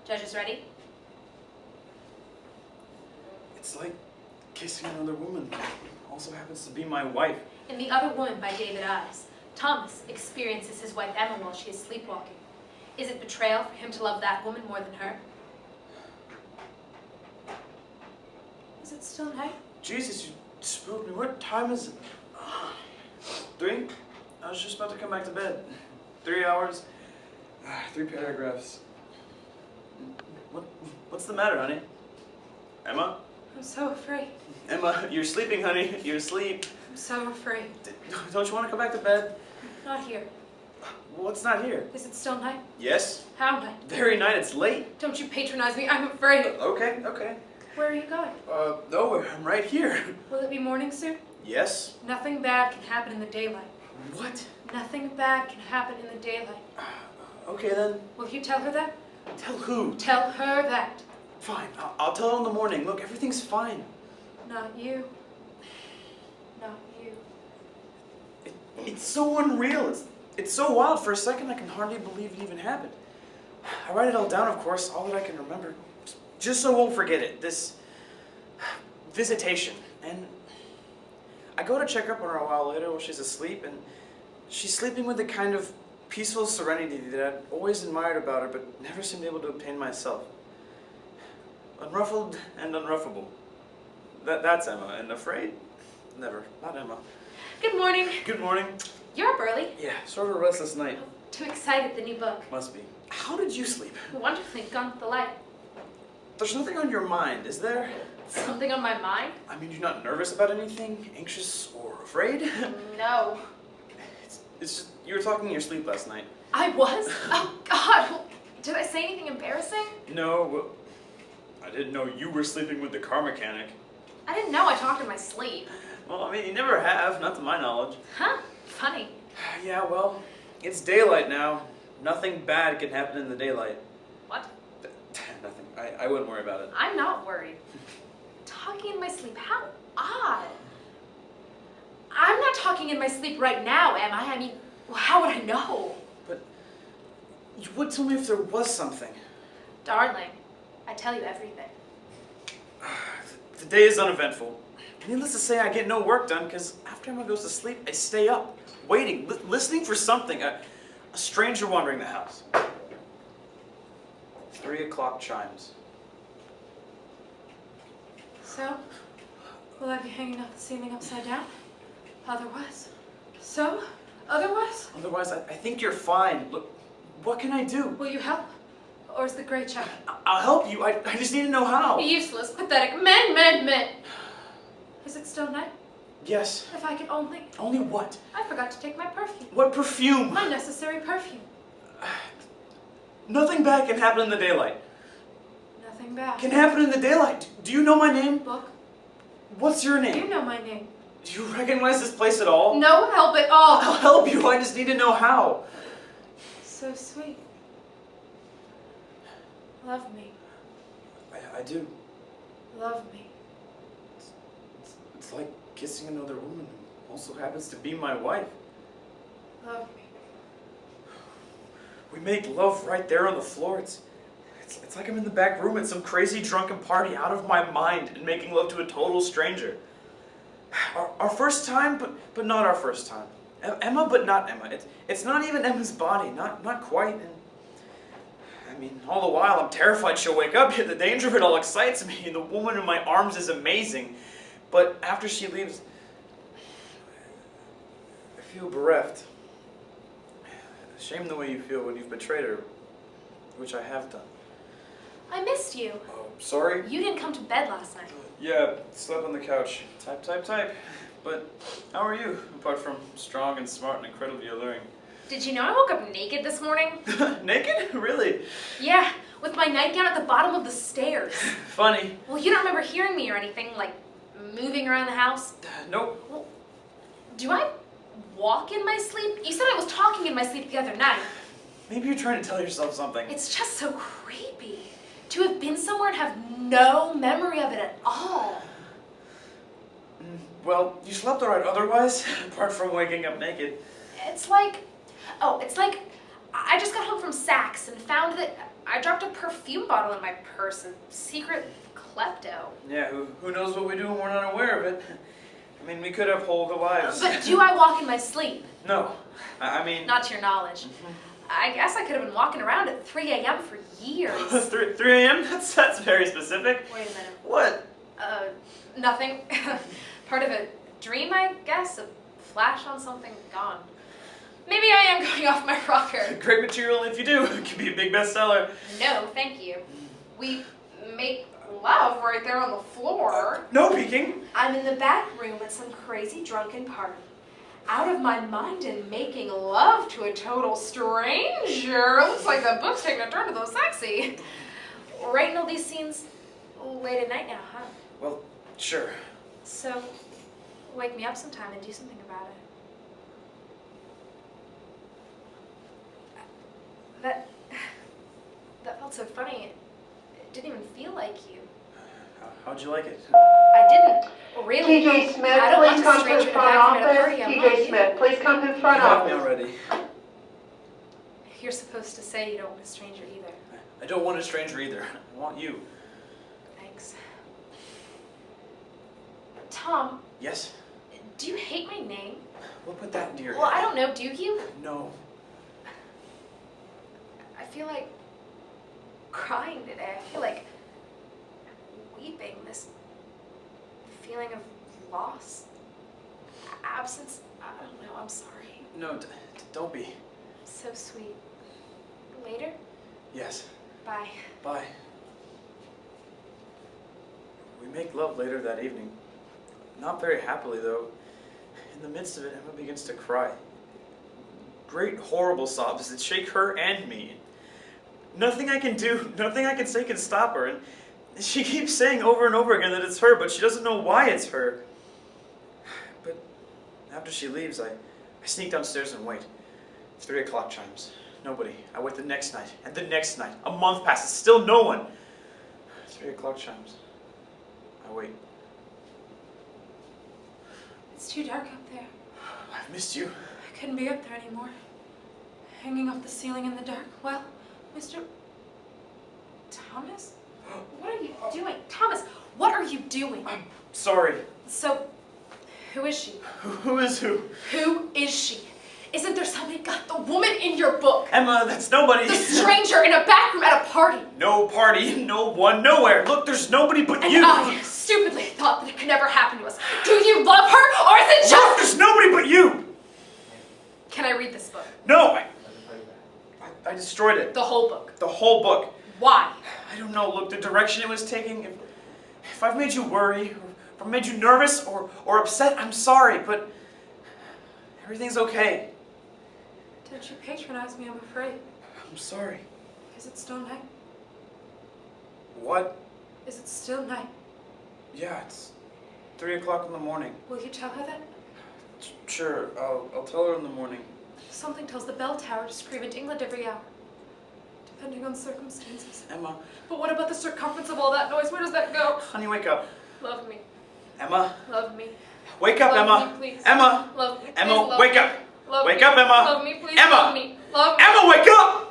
Judges ready? It's like kissing another woman. Also happens to be my wife. In The Other Woman by David Ives, Thomas experiences his wife Emma while she is sleepwalking. Is it betrayal for him to love that woman more than her? Is it still night? Jesus, you spooked me. What time is it? 3? I was just about to come back to bed. 3 hours, 3 paragraphs. What's the matter, honey? Emma? I'm so afraid. Emma, you're sleeping, honey. You're asleep. I'm so afraid. Don't you want to come back to bed? Not here. What's not here? Is it still night? Yes. How night? Very night. It's late. Don't you patronize me. I'm afraid. Okay, okay. Where are you going? Nowhere. I'm right here. Will it be morning soon? Yes. Nothing bad can happen in the daylight. What? Nothing bad can happen in the daylight. Okay then. Will you tell her that? Tell who? Tell her that. Fine. I'll tell her in the morning. Look, everything's fine. Not you. Not you. It's so unreal. It's so wild. For a second, I can hardly believe it even happened. I write it all down, of course, all that I can remember. Just so I won't forget it. This visitation. And I go to check up on her a while later while she's asleep, and she's sleeping with the kind of peaceful serenity that I'd always admired about her, but never seemed able to obtain myself. Unruffled and unruffable. That's Emma, and afraid? Never. Not Emma. Good morning. Good morning. You're up early. Yeah, sort of a restless night. Too excited, the new book. Must be. How did you sleep? Wonderfully, gone with the light. There's nothing on your mind, is there? Something on my mind? I mean, you're not nervous about anything? Anxious or afraid? No. It's just, you were talking in your sleep last night. I was? Oh, God. Well, did I say anything embarrassing? No, well, I didn't know you were sleeping with the car mechanic. I didn't know I talked in my sleep. Well, I mean, you never have, not to my knowledge. Huh? Funny. Yeah, well, it's daylight now. Nothing bad can happen in the daylight. What? Nothing. I wouldn't worry about it. I'm not worried. Talking in my sleep? How odd. I'm not talking in my sleep right now, am I? I mean, well, how would I know? But you would tell me if there was something. Darling, I tell you everything. The day is uneventful. Needless to say, I get no work done because after Emma goes to sleep, I stay up, waiting, listening for something. A stranger wandering the house. 3 o'clock chimes. So, will I be hanging out the ceiling upside down? Otherwise? So? Otherwise? Otherwise, I think you're fine. Look, what can I do? Will you help? Or is the great check? I'll help you. I just need to know how. Useless, pathetic, men. Is it still night? Yes. If I could only... Only what? I forgot to take my perfume. What perfume? My necessary perfume. Nothing bad can happen in the daylight. Nothing bad. Can happen in the daylight. Do you know my name? Book. What's your name? You know my name. Do you recognize this place at all? No help at all. I'll help you. I just need to know how. So sweet. Love me. I do. Love me. It's like kissing another woman who also happens to be my wife. Love me. We make love right there on the floor. It's like I'm in the back room at some crazy drunken party out of my mind and making love to a total stranger. Our first time, but not our first time. Emma, but not Emma. It's not even Emma's body, not quite. And I mean, all the while I'm terrified she'll wake up. The danger of it all excites me. The woman in my arms is amazing. But after she leaves, I feel bereft. Shame the way you feel when you've betrayed her, which I have done. I missed you. Oh, sorry? You didn't come to bed last night. Yeah, slept on the couch. Type. But how are you, apart from strong and smart and incredibly alluring? Did you know I woke up naked this morning? Naked? Really? Yeah, with my nightgown at the bottom of the stairs. Funny. Well, you don't remember hearing me or anything, like moving around the house? Nope. Well, do I walk in my sleep? You said I was talking in my sleep the other night. Maybe you're trying to tell yourself something. It's just so creepy to have been somewhere and have no memory of it at all. Well, you slept alright otherwise, apart from waking up naked. It's like I just got home from Saks and found found that I dropped a perfume bottle in my purse, a secret klepto. Yeah, who knows what we do when we're not aware of it? I mean, we could have whole lives. But do I walk in my sleep? No. I mean... Not to your knowledge. I guess I could have been walking around at 3 a.m. for years. 3 a.m.? That's very specific. Wait a minute. What? Nothing. Part of a dream, I guess. A flash on something gone. Maybe I am going off my rocker. Great material if you do. It could be a big bestseller. No, thank you. We make love right there on the floor. No peeking. I'm in the back room at some crazy drunken party. Out of my mind and making love to a total stranger. Looks like the book's taking a turn to the sexy. Writing all these scenes late at night now, huh? Well, sure. So, wake me up sometime and do something about it. That felt so funny. It didn't even feel like you. How'd you like it? I didn't. Really? TJ Smith, I don't please want come a to stranger the in front back room at a office. party. I want TJ you. Smith, please come to the front You have me office. already. You're supposed to say you don't want a stranger either. I don't want a stranger either. I want you. Thanks. Tom, Yes? do you hate my name? We'll put that into your Well, head. I don't know, do you? No. I feel like crying today. I feel like weeping. This feeling of loss, absence. I don't know, I'm sorry. No, don't be. So sweet. Later? Yes. Bye. Bye. We make love later that evening. Not very happily, though. In the midst of it, Emma begins to cry. Great, horrible sobs that shake her and me. Nothing I can do, nothing I can say can stop her. And she keeps saying over and over again that it's her, but she doesn't know why it's her. But after she leaves, I sneak downstairs and wait. 3 o'clock chimes. Nobody. I wait the next night, and the next night. A month passes, still no one. 3 o'clock chimes. I wait. It's too dark up there. I've missed you. I couldn't be up there anymore. Hanging off the ceiling in the dark. Well, Mr. Thomas? What are you doing? Thomas, what are you doing? I'm sorry. So, who is she? Who is who? Who is she? Isn't there somebody got the woman in your book? Emma, that's nobody. The stranger in a back room at a party. No party, no one, nowhere. Look, there's nobody but And you. I stupidly thought that it could never happen to us. Do you love her, or is it just... Look, there's nobody but you. Can I read this book? No, I destroyed it. The whole book. The whole book. Why? I don't know, look, the direction it was taking. If I've made you worry, or if I've made you nervous or upset, I'm sorry, but everything's okay. Don't you patronize me, I'm afraid. I'm sorry. Is it still night? What? Is it still night? Yeah, it's 3 o'clock in the morning. Will you tell her that? Sure, I'll tell her in the morning. Something tells the bell tower to scream in England every hour. Depending on circumstances. Emma. But what about the circumference of all that noise? Where does that go? Honey, wake up. Love me. Emma. Love me. Wake up, Love Emma. me, please. Emma. Love me. Emma, Please love wake me. up. Love Wake me. up, Emma. Love me, please. Emma. Love me. Love me. Emma, wake up!